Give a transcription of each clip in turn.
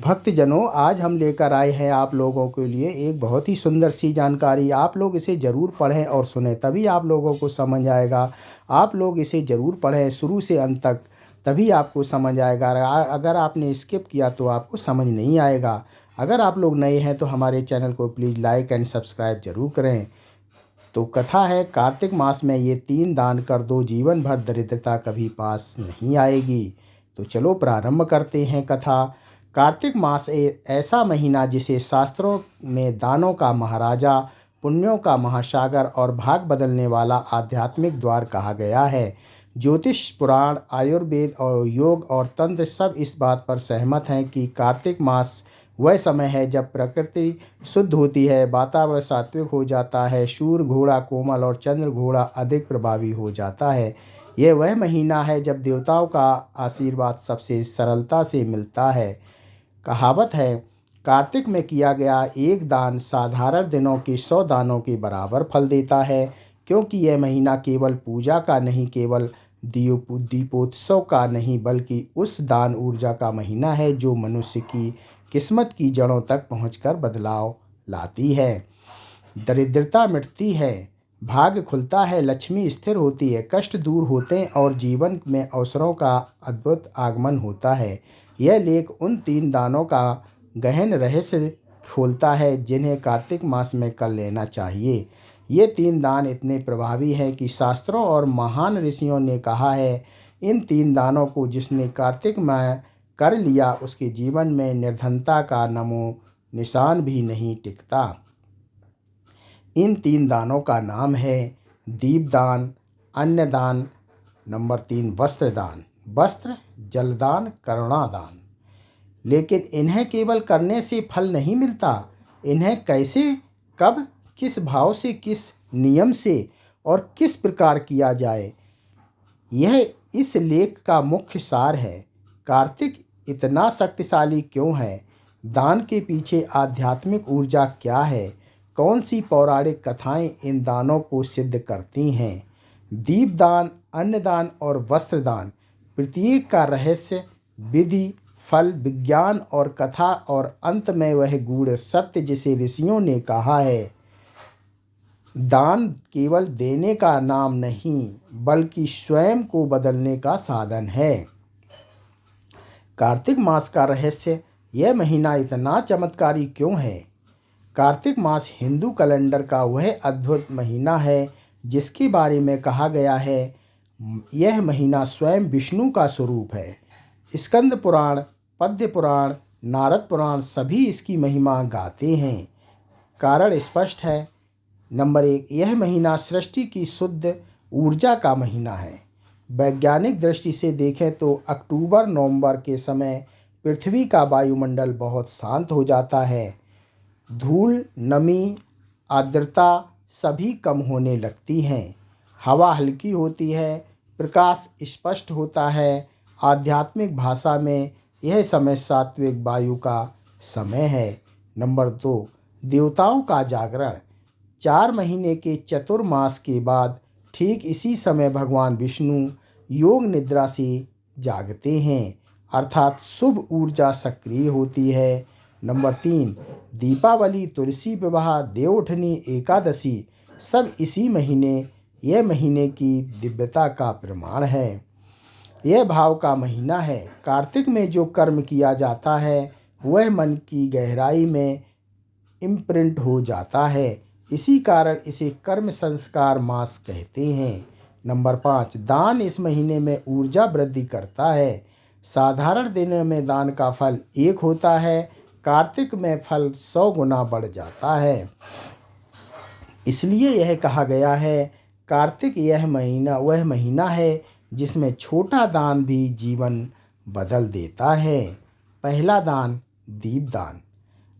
भक्तजनों, आज हम लेकर आए हैं आप लोगों के लिए एक बहुत ही सुंदर सी जानकारी। आप लोग इसे ज़रूर पढ़ें और सुनें, तभी आप लोगों को समझ आएगा। आप लोग इसे ज़रूर पढ़ें शुरू से अंत तक, तभी आपको समझ आएगा। अगर आपने स्किप किया तो आपको समझ नहीं आएगा। अगर आप लोग नए हैं तो हमारे चैनल को प्लीज़ लाइक एंड सब्सक्राइब ज़रूर करें। तो कथा है, कार्तिक मास में ये 3 दान कर दो, जीवन भर दरिद्रता कभी पास नहीं आएगी। तो चलो प्रारंभ करते हैं कथा। कार्तिक मास ऐसा महीना जिसे शास्त्रों में दानों का महाराजा, पुण्यों का महासागर और भाग बदलने वाला आध्यात्मिक द्वार कहा गया है। ज्योतिष, पुराण, आयुर्वेद और योग और तंत्र सब इस बात पर सहमत हैं कि कार्तिक मास वह समय है जब प्रकृति शुद्ध होती है, वातावरण सात्विक हो जाता है, सूर्य घोड़ा कोमल और चंद्र घोड़ा अधिक प्रभावी हो जाता है। यह वह महीना है जब देवताओं का आशीर्वाद सबसे सरलता से मिलता है। कहावत है, कार्तिक में किया गया एक दान साधारण दिनों के 100 दानों के बराबर फल देता है। क्योंकि यह महीना केवल पूजा का नहीं, केवल दीपोत्सव का नहीं, बल्कि उस दान ऊर्जा का महीना है जो मनुष्य की किस्मत की जड़ों तक पहुंचकर बदलाव लाती है। दरिद्रता मिटती है, भाग्य खुलता है, लक्ष्मी स्थिर होती है, कष्ट दूर होते हैं और जीवन में अवसरों का अद्भुत आगमन होता है। यह लेख उन 3 दानों का गहन रहस्य खोलता है जिन्हें कार्तिक मास में कर लेना चाहिए। ये 3 दान इतने प्रभावी हैं कि शास्त्रों और महान ऋषियों ने कहा है, इन 3 दानों को जिसने कार्तिक में कर लिया उसके जीवन में निर्धनता का नमो निशान भी नहीं टिकता। इन 3 दानों का नाम है दीपदान, अन्नदान, नंबर 3 वस्त्रदान। वस्त्र, जलदान, करुणादान। लेकिन इन्हें केवल करने से फल नहीं मिलता। इन्हें कैसे, कब, किस भाव से, किस नियम से और किस प्रकार किया जाए, यह इस लेख का मुख्य सार है। कार्तिक इतना शक्तिशाली क्यों है? दान के पीछे आध्यात्मिक ऊर्जा क्या है? कौन सी पौराणिक कथाएं इन दानों को सिद्ध करती हैं? दीपदान, अन्नदान और वस्त्रदान, प्रत्येक का रहस्य, विधि, फल, विज्ञान और कथा और अंत में वह गूढ़ सत्य जिसे ऋषियों ने कहा है। दान केवल देने का नाम नहीं, बल्कि स्वयं को बदलने का साधन है। कार्तिक मास का रहस्य, यह महीना इतना चमत्कारी क्यों है? कार्तिक मास हिंदू कैलेंडर का वह अद्भुत महीना है जिसके बारे में कहा गया है, यह महीना स्वयं विष्णु का स्वरूप है। स्कंद पुराण, पद्म पुराण, नारद पुराण सभी इसकी महिमा गाते हैं। कारण स्पष्ट है। नंबर 1, यह महीना सृष्टि की शुद्ध ऊर्जा का महीना है। वैज्ञानिक दृष्टि से देखें तो अक्टूबर नवंबर के समय पृथ्वी का वायुमंडल बहुत शांत हो जाता है। धूल, नमी, आर्द्रता सभी कम होने लगती हैं। हवा हल्की होती है, प्रकाश स्पष्ट होता है। आध्यात्मिक भाषा में यह समय सात्विक वायु का समय है। नंबर 2, देवताओं का जागरण। 4 महीने के चतुर्मास के बाद ठीक इसी समय भगवान विष्णु योग निद्रा से जागते हैं, अर्थात शुभ ऊर्जा सक्रिय होती है। नंबर 3, दीपावली, तुलसी विवाह, देवउठनी, एकादशी सब इसी महीने, यह महीने की दिव्यता का प्रमाण है। यह भाव का महीना है। कार्तिक में जो कर्म किया जाता है वह मन की गहराई में इम्प्रिंट हो जाता है। इसी कारण इसे कर्म संस्कार मास कहते हैं। नंबर 5, दान इस महीने में ऊर्जा वृद्धि करता है। साधारण दिनों में दान का फल 1 होता है, कार्तिक में फल 100 गुना बढ़ जाता है। इसलिए यह कहा गया है, कार्तिक यह महीना वह महीना है जिसमें छोटा दान भी जीवन बदल देता है। पहला दान, दीपदान।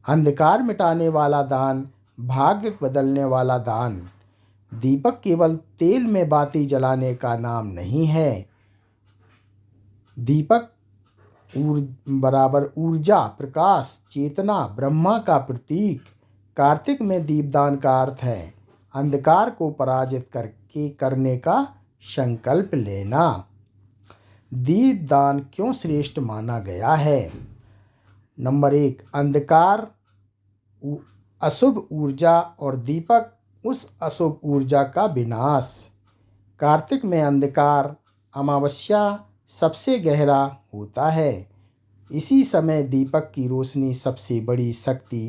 अंधकार मिटाने वाला दान, भाग्य बदलने वाला दान। दीपक केवल तेल में बाती जलाने का नाम नहीं है। दीपक बराबर ऊर्जा, प्रकाश, चेतना, ब्रह्मा का प्रतीक। कार्तिक में दीपदान का अर्थ है अंधकार को पराजित करने का संकल्प लेना। दीपदान क्यों श्रेष्ठ माना गया है? नंबर 1, अंधकार अशुभ ऊर्जा और दीपक उस अशुभ ऊर्जा का विनाश। कार्तिक में अंधकार अमावस्या सबसे गहरा होता है। इसी समय दीपक की रोशनी सबसे बड़ी शक्ति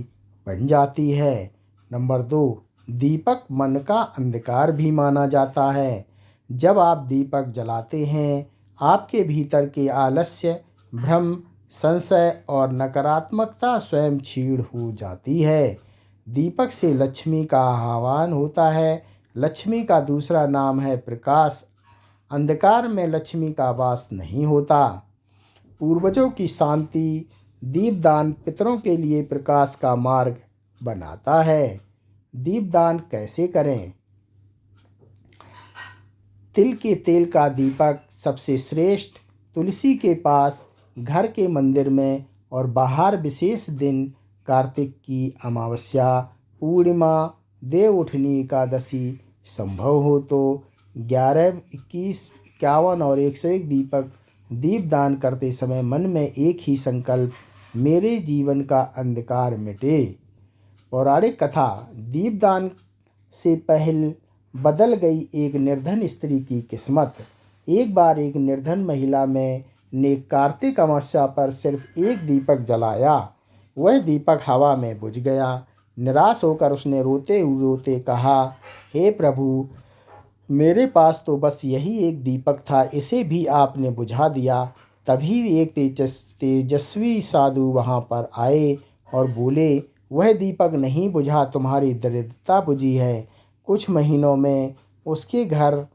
बन जाती है। नंबर 2, दीपक मन का अंधकार भी माना जाता है। जब आप दीपक जलाते हैं, आपके भीतर के आलस्य, भ्रम, संशय और नकारात्मकता स्वयं क्षीण हो जाती है। दीपक से लक्ष्मी का आह्वान होता है। लक्ष्मी का दूसरा नाम है प्रकाश। अंधकार में लक्ष्मी का वास नहीं होता। पूर्वजों की शांति, दीपदान पितरों के लिए प्रकाश का मार्ग बनाता है। दीपदान कैसे करें? तिल के तेल का दीपक सबसे श्रेष्ठ। तुलसी के पास, घर के मंदिर में और बाहर विशेष दिन, कार्तिक की अमावस्या, पूर्णिमा, देव उठनी एकादशी संभव हो तो 11, 21, 51 और 101 दीपदान करते समय मन में एक ही संकल्प, मेरे जीवन का अंधकार मिटे। पौराणिक कथा। दीपदान से पहले बदल गई एक निर्धन स्त्री की किस्मत। एक बार एक निर्धन महिला ने कार्तिक अमावस्या पर सिर्फ एक दीपक जलाया। वह दीपक हवा में बुझ गया। निराश होकर उसने रोते रोते कहा, हे प्रभु, मेरे पास तो बस यही एक दीपक था, इसे भी आपने बुझा दिया। तभी एक तेजस्वी साधु वहाँ पर आए और बोले, वह दीपक नहीं बुझा, तुम्हारी दरिद्रता बुझी है। कुछ महीनों में उसके घर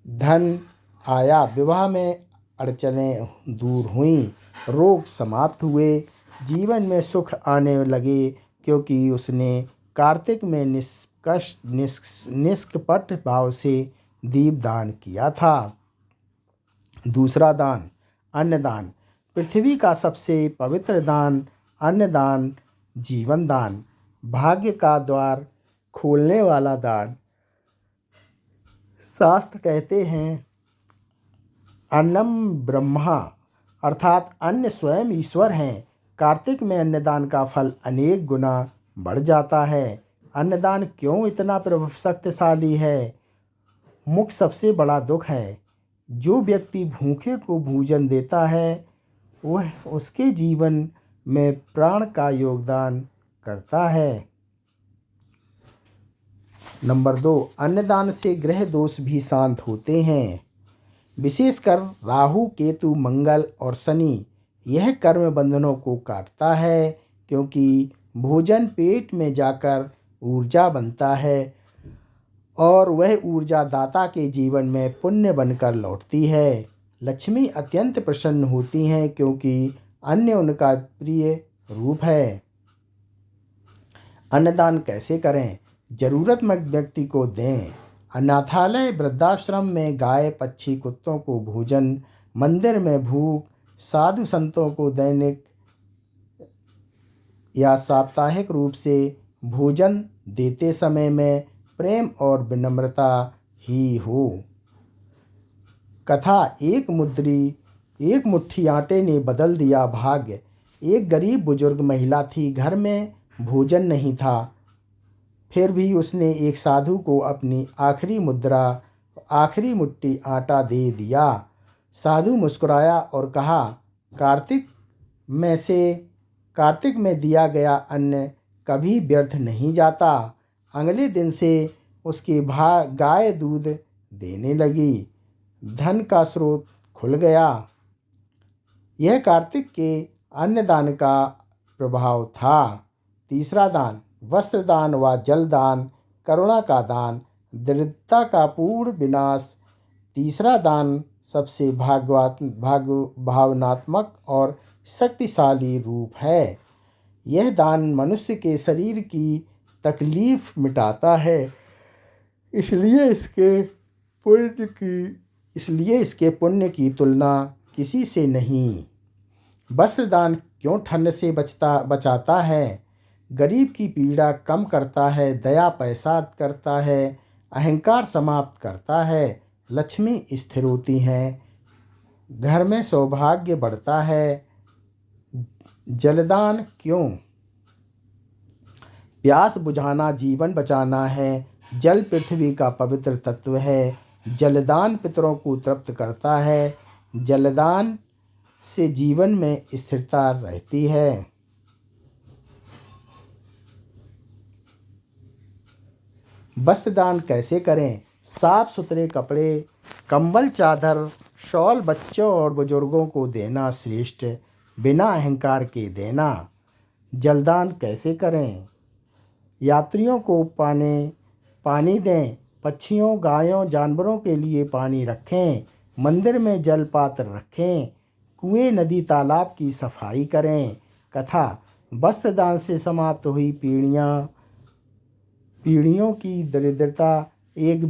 धन आया, विवाह में अड़चनें दूर हुईं, रोग समाप्त हुए, जीवन में सुख आने लगे, क्योंकि उसने कार्तिक में निष्कपट भाव से दीपदान किया था। दूसरा दान, अन्नदान। पृथ्वी का सबसे पवित्र दान अन्नदान, जीवन दान, भाग्य का द्वार खोलने वाला दान। शास्त्र कहते हैं, अन्नम ब्रह्मा, अर्थात अन्न स्वयं ईश्वर हैं। कार्तिक में अन्नदान का फल अनेक गुना बढ़ जाता है। अन्नदान क्यों इतना शक्तिशाली है? मुख सबसे बड़ा दुख है। जो व्यक्ति भूखे को भोजन देता है, वह उसके जीवन में प्राण का योगदान करता है। नंबर 2, अन्नदान से ग्रह दोष भी शांत होते हैं, विशेषकर राहु, केतु, मंगल और शनि। यह कर्म बंधनों को काटता है, क्योंकि भोजन पेट में जाकर ऊर्जा बनता है और वह ऊर्जा दाता के जीवन में पुण्य बनकर लौटती है। लक्ष्मी अत्यंत प्रसन्न होती हैं, क्योंकि अन्न उनका प्रिय रूप है। अन्नदान कैसे करें? जरूरतमंद व्यक्ति को दें। अनाथालय, वृद्धाश्रम में गाय, पक्षी, कुत्तों को भोजन, मंदिर में भूख, साधु संतों को दैनिक या साप्ताहिक रूप से भोजन देते समय में प्रेम और विनम्रता ही हो। कथा। एक मुट्ठी आटे ने बदल दिया भाग्य। एक गरीब बुजुर्ग महिला थी, घर में भोजन नहीं था, फिर भी उसने एक साधु को अपनी आखिरी मुट्ठी आटा दे दिया। साधु मुस्कुराया और कहा, कार्तिक में दिया गया अन्न कभी व्यर्थ नहीं जाता। अगले दिन से उसकी गाय दूध देने लगी। धन का स्रोत खुल गया। यह कार्तिक के अन्नदान का प्रभाव था। तीसरा दान, वस्त्र दान व जल दान, करुणा का दान, दरिद्रता का पूर्ण विनाश। तीसरा दान सबसे भावनात्मक और शक्तिशाली रूप है। यह दान मनुष्य के शरीर की तकलीफ मिटाता है, इसलिए इसके पुण्य की तुलना किसी से नहीं। वस्त्र दान क्यों ठंड से बचाता है? गरीब की पीड़ा कम करता है, दया पैसा करता है, अहंकार समाप्त करता है, लक्ष्मी स्थिर होती हैं, घर में सौभाग्य बढ़ता है, जलदान क्यों? प्यास बुझाना जीवन बचाना है। जल पृथ्वी का पवित्र तत्व है। जलदान पितरों को तृप्त करता है। जलदान से जीवन में स्थिरता रहती है। वस्त्रदान कैसे करें? साफ सुथरे कपड़े, कंबल, चादर, शॉल बच्चों और बुजुर्गों को देना श्रेष्ठ, बिना अहंकार के देना। जलदान कैसे करें? यात्रियों को पानी दें, पक्षियों, गायों, जानवरों के लिए पानी रखें, मंदिर में जल पात्र रखें, कुएं, नदी, तालाब की सफाई करें। कथा। वस्त्रदान से समाप्त हुई पीढ़ियों की दरिद्रता। एक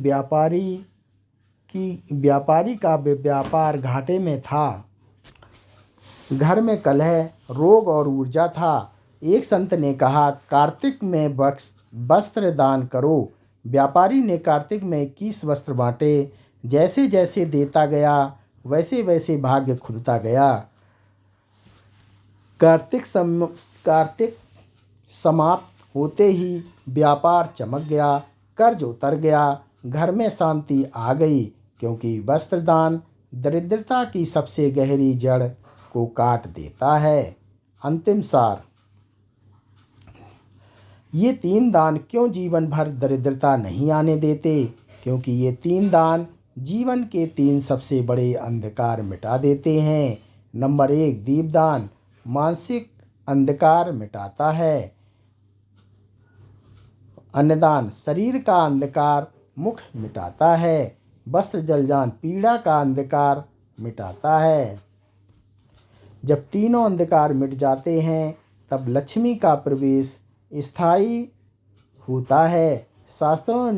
व्यापारी का व्यापार घाटे में था। घर में कलह, रोग और ऊर्जा था। एक संत ने कहा, कार्तिक में वस्त्र दान करो। व्यापारी ने कार्तिक में 21 वस्त्र बांटे। जैसे जैसे देता गया वैसे वैसे भाग्य खुलता गया। कार्तिक समाप्त होते ही व्यापार चमक गया, कर्ज उतर गया, घर में शांति आ गई, क्योंकि वस्त्रदान दरिद्रता की सबसे गहरी जड़ को काट देता है। अंतिम सार। ये 3 दान क्यों जीवन भर दरिद्रता नहीं आने देते? क्योंकि ये 3 दान जीवन के 3 सबसे बड़े अंधकार मिटा देते हैं। नंबर 1, दीपदान मानसिक अंधकार मिटाता है। अन्नदान शरीर का अंधकार मुख मिटाता है। वस्त्र जलदान पीड़ा का अंधकार मिटाता है। जब तीनों अंधकार मिट जाते हैं तब लक्ष्मी का प्रवेश स्थायी होता है। शास्त्रों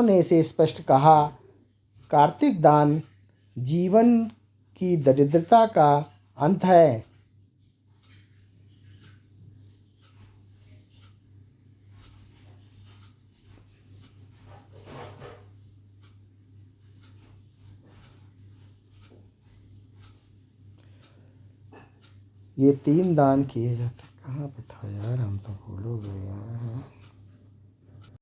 ने इसे स्पष्ट कहा। कार्तिक दान जीवन की दरिद्रता का अंत है। ये 3 दान किए जाते, कहाँ पे था यार, हम तो भूल हो गए हैं।